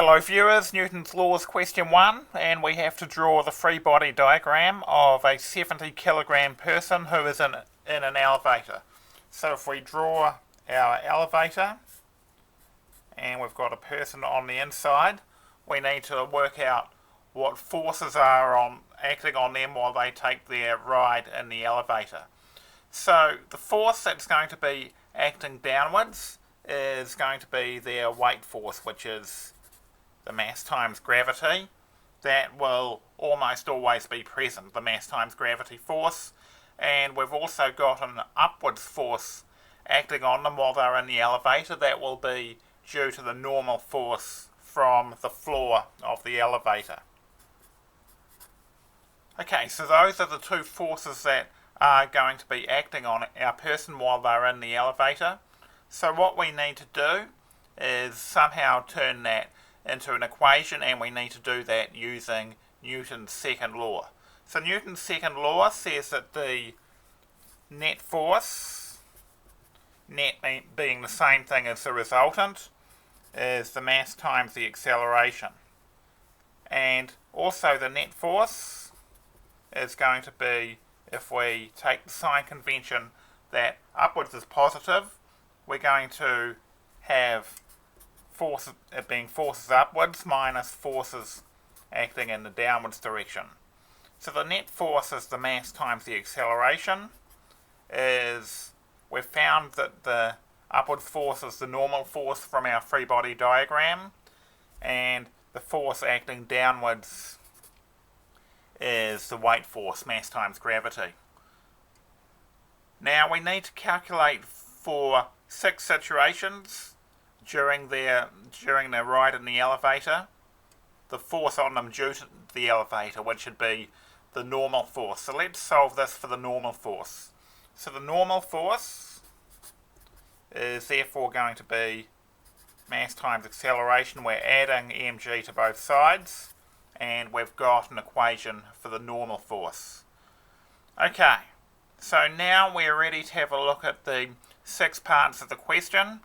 Hello viewers, Newton's Laws question 1, and we have to draw the free body diagram of a 70 kilogram person who is in an elevator. So if we draw our elevator and we've got a person on the inside, we need to work out what forces are acting on them while they take their ride in the elevator. So the force that's going to be acting downwards is going to be their weight force, which is the mass times gravity. That will almost always be present, the mass times gravity force. And we've also got an upwards force acting on them while they're in the elevator. That will be due to the normal force from the floor of the elevator. Okay, so those are the two forces that are going to be acting on our person while they're in the elevator. So what we need to do is somehow turn that into an equation, and we need to do that using Newton's second law. So Newton's second law says that the net force, net being the same thing as the resultant, is the mass times the acceleration. And also the net force is going to be, if we take the sign convention that upwards is positive, we're going to have forces being forces upwards minus forces acting in the downwards direction. So the net force is the mass times the acceleration. We've found that the upward force is the normal force from our free body diagram, and the force acting downwards is the weight force, mass times gravity. Now we need to calculate for 6 situations during their ride in the elevator the force on them due to the elevator, which would be the normal force. So let's solve this for the normal force. So the normal force is therefore going to be mass times acceleration. We're adding mg to both sides, and we've got an equation for the normal force. Okay, so now we're ready to have a look at the 6 parts of the question.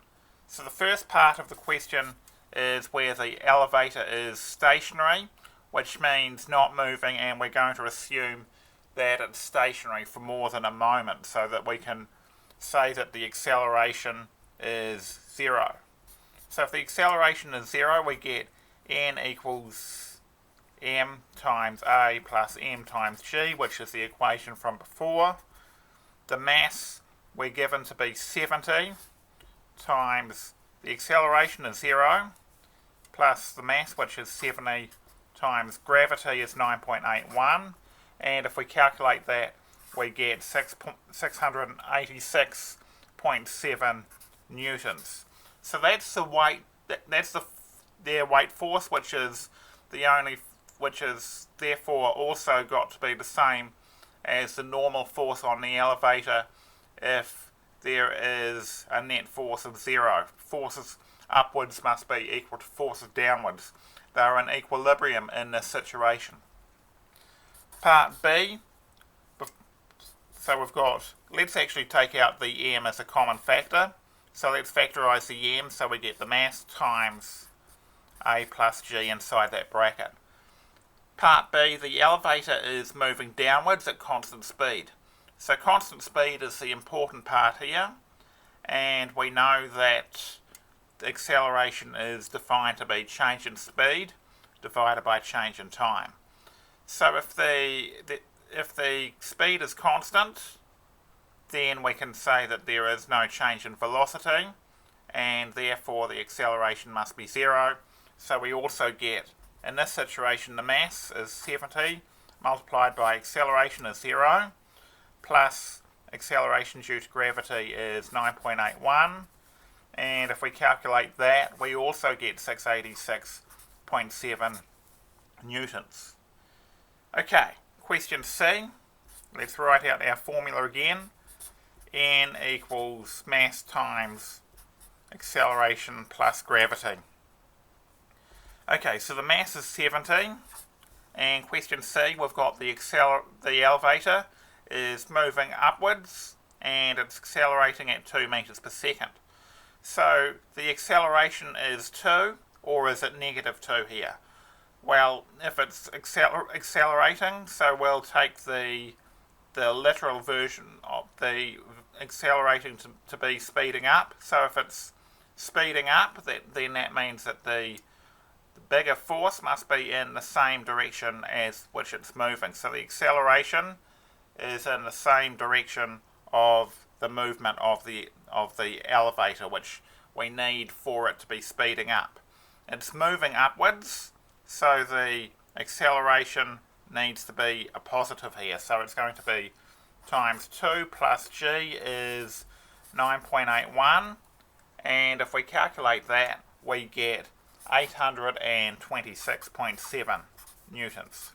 So the first part of the question is where the elevator is stationary, which means not moving, and we're going to assume that it's stationary for more than a moment so that we can say that the acceleration is 0. So if the acceleration is 0, we get n equals m times a plus m times g, which is the equation from before. The mass we're given to be 70 times the acceleration is 0 plus the mass, which is 70 times gravity is 9.81, and if we calculate that we get 686.7 newtons. So that's the weight, that's their weight force, which is therefore also got to be the same as the normal force on the elevator if there is a net force of 0. Forces upwards must be equal to forces downwards. They are in equilibrium in this situation. Part B, so let's actually take out the m as a common factor. So let's factorise the m, so we get the mass times a plus g inside that bracket. Part B, the elevator is moving downwards at constant speed. So constant speed is the important part here, and we know that the acceleration is defined to be change in speed divided by change in time. So if the speed is constant, then we can say that there is no change in velocity, and therefore the acceleration must be 0. So we also get, in this situation, the mass is 70 multiplied by acceleration is 0, plus acceleration due to gravity is 9.81, and if we calculate that, we also get 686.7 newtons. Okay, question C. Let's write out our formula again. N equals mass times acceleration plus gravity. Okay, so the mass is 70, and question C, we've got the elevator is moving upwards and it's accelerating at 2 meters per second. So the acceleration is 2, or is it negative 2 here? Well, if it's accelerating, so we'll take the literal version of the accelerating to be speeding up. So if it's speeding up, then that means that the bigger force must be in the same direction as which it's moving. So the acceleration is in the same direction of the movement of the elevator, which we need for it to be speeding up. It's moving upwards, so the acceleration needs to be a positive here. So it's going to be times 2 plus g is 9.81, and if we calculate that, we get 826.7 newtons.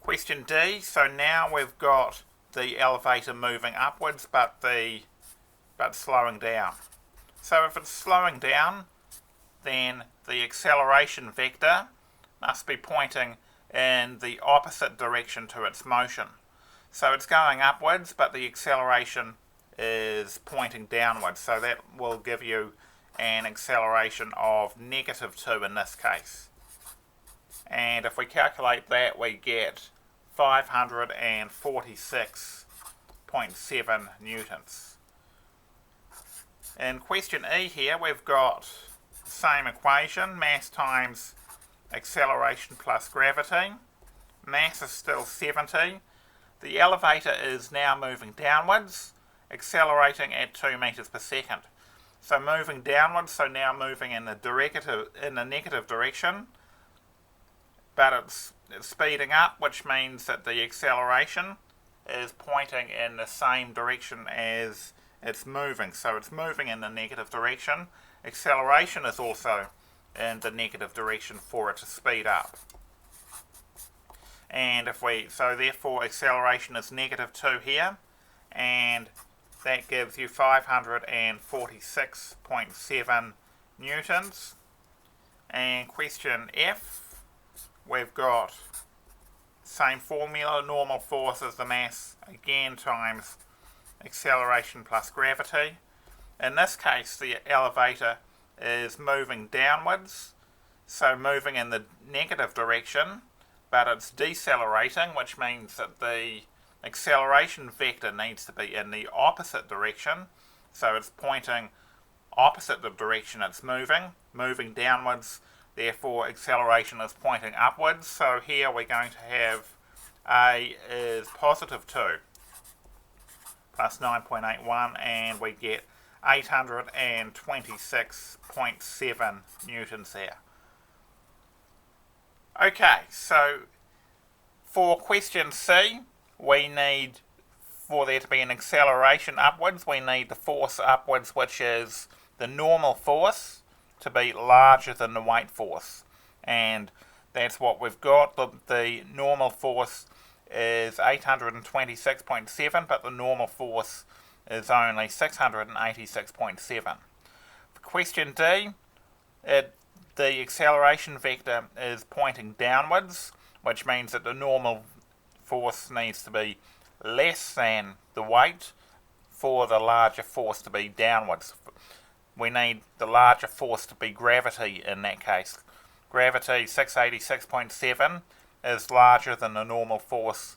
Question D, so now we've got the elevator moving upwards but slowing down. So if it's slowing down, then the acceleration vector must be pointing in the opposite direction to its motion. So it's going upwards, but the acceleration is pointing downwards. So that will give you an acceleration of negative 2 in this case. And if we calculate that, we get 546.7 newtons. In question E here, we've got the same equation, mass times acceleration plus gravity. Mass is still 70. The elevator is now moving downwards, accelerating at 2 meters per second. So moving downwards, so now moving in the negative direction, but it's speeding up, which means that the acceleration is pointing in the same direction as it's moving. So it's moving in the negative direction. Acceleration is also in the negative direction for it to speed up. And so therefore acceleration is negative 2 here, and that gives you 546.7 newtons. And question F, we've got same formula, normal force is the mass again times acceleration plus gravity. In this case, the elevator is moving downwards, so moving in the negative direction, but it's decelerating, which means that the acceleration vector needs to be in the opposite direction, so it's pointing opposite the direction it's moving downwards, therefore acceleration is pointing upwards. So here we're going to have A is positive 2 plus 9.81, and we get 826.7 newtons there. Okay, so for question C, we need, for there to be an acceleration upwards, we need the force upwards, which is the normal force, to be larger than the weight force. And that's what we've got. The normal force is 826.7, but the normal force is only 686.7. For question D, the acceleration vector is pointing downwards, which means that the normal force needs to be less than the weight for the larger force to be downwards. We need the larger force to be gravity in that case. Gravity 686.7 is larger than the normal force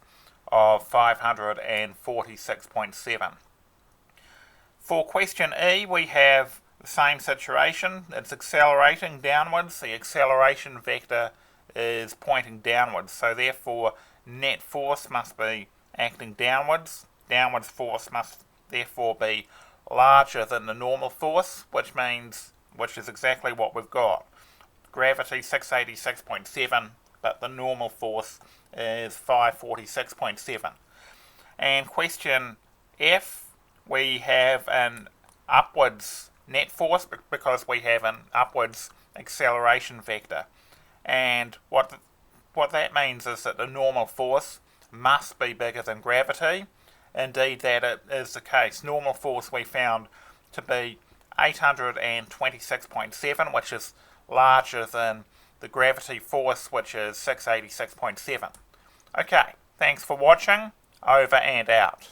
of 546.7. For question E, we have the same situation. It's accelerating downwards. The acceleration vector is pointing downwards. So therefore, net force must be acting downwards. Downwards force must therefore be larger than the normal force, which is exactly what we've got. Gravity 686.7, but the normal force is 546.7. And question F, we have an upwards net force because we have an upwards acceleration vector. And what that means is that the normal force must be bigger than gravity. Indeed, that is the case. Normal force we found to be 826.7, which is larger than the gravity force, which is 686.7. Okay, thanks for watching. Over and out.